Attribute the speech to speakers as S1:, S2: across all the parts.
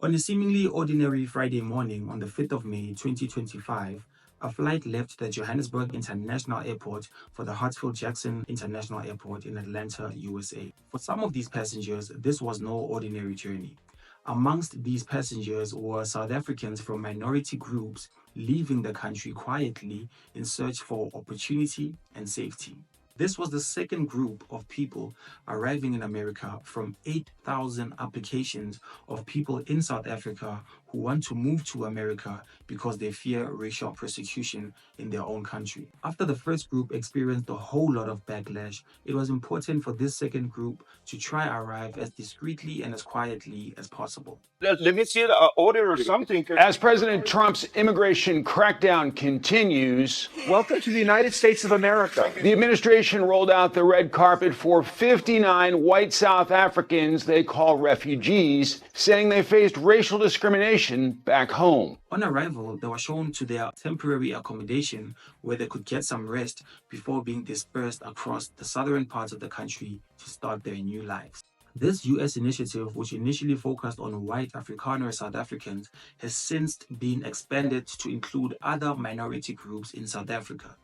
S1: On a seemingly ordinary Friday morning on the 5th of May 2025, a flight left the Johannesburg International Airport for the Hartsfield-Jackson International Airport in Atlanta, USA. For some of these passengers, this was no ordinary journey. Amongst these passengers were South Africans from minority groups leaving the country quietly in search for opportunity and safety. This was the second group of people arriving in America from 8,000 applications of people in South Africa who want to move to America because they fear racial persecution in their own country. After the first group experienced a whole lot of backlash, it was important for this second group to try arrive as discreetly and as quietly as possible.
S2: Let me see an order or something.
S3: As President Trump's immigration crackdown continues,
S2: Welcome to the United States of America.
S3: the administration rolled out the red carpet for 59 white South Africans they call refugees, saying they faced racial discrimination back home.
S1: On arrival, they were shown to their temporary accommodation where they could get some rest before being dispersed across the southern parts of the country to start their new lives. This US initiative, which initially focused on white Afrikaner South Africans, has since been expanded to include other minority groups in South Africa.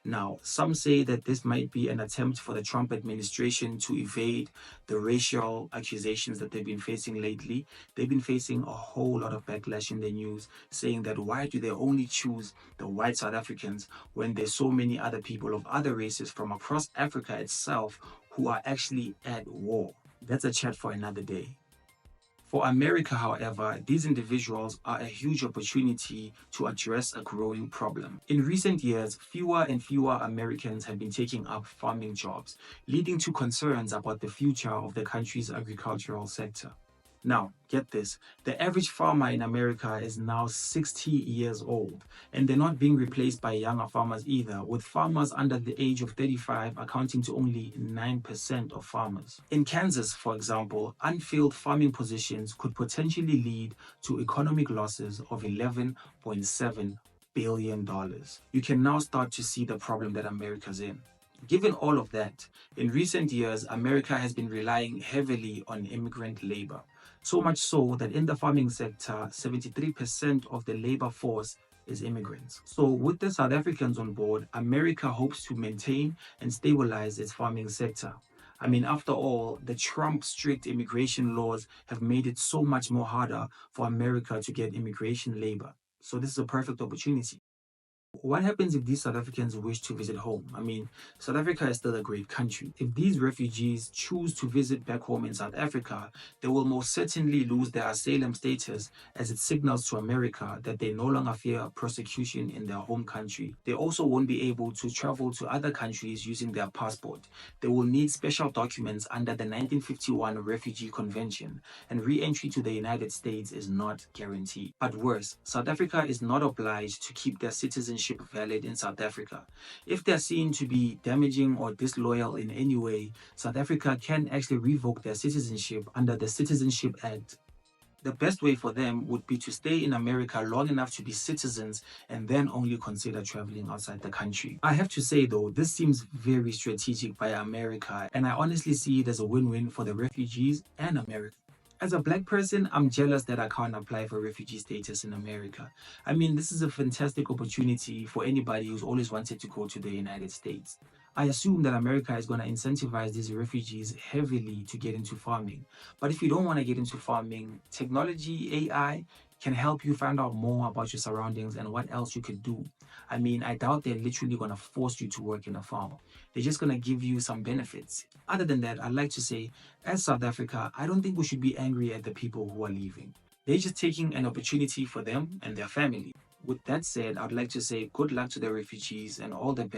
S1: Now, some say that this might be an attempt for the Trump administration to evade the racial accusations that they've been facing lately. They've been facing a whole lot of backlash in the news, saying that why do they only choose the white South Africans when there's so many other people of other races from across Africa itself who are actually at war. That's a chat for another day. For America, however, these individuals are a huge opportunity to address a growing problem. In recent years, fewer and fewer Americans have been taking up farming jobs, leading to concerns about the future of the country's agricultural sector. Now, get this, the average farmer in America is now 60 years old, and they're not being replaced by younger farmers either, with farmers under the age of 35 accounting to only 9% of farmers. In Kansas, for example, unfilled farming positions could potentially lead to economic losses of $11.7 billion. You can now start to see the problem that America's in. Given all of that, in recent years, America has been relying heavily on immigrant labor. So much so that in the farming sector, 73% of the labor force is immigrants. So with the South Africans on board, America hopes to maintain and stabilize its farming sector. I mean, after all, the Trump strict immigration laws have made it so much more harder for America to get immigration labor. So this is a perfect opportunity. What happens if these South Africans wish to visit home? I mean, South Africa is still a great country. If these refugees choose to visit back home in South Africa, they will most certainly lose their asylum status as it signals to America that they no longer fear persecution in their home country. They also won't be able to travel to other countries using their passport. They will need special documents under the 1951 Refugee Convention, and re-entry to the United States is not guaranteed. At worst, South Africa is not obliged to keep their citizenship valid in South Africa. If they're seen to be damaging or disloyal in any way, South Africa can actually revoke their citizenship under the Citizenship Act. The best way for them would be to stay in America long enough to be citizens and then only consider traveling outside the country. I have to say though, this seems very strategic by America, and I honestly see it as a win-win for the refugees and America. As a black person, I'm jealous that I can't apply for refugee status in America. I mean, this is a fantastic opportunity for anybody who's always wanted to go to the United States. I assume that America is going to incentivize these refugees heavily to get into farming. But if you don't want to get into farming, technology, AI, can help you find out more about your surroundings and what else you could do. I mean, I doubt they're literally going to force you to work in a farm. They're just going to give you some benefits. Other than that, I'd like to say, as South Africa, I don't think we should be angry at the people who are leaving. They're just taking an opportunity for them and their family. With that said, I'd like to say good luck to the refugees and all the best.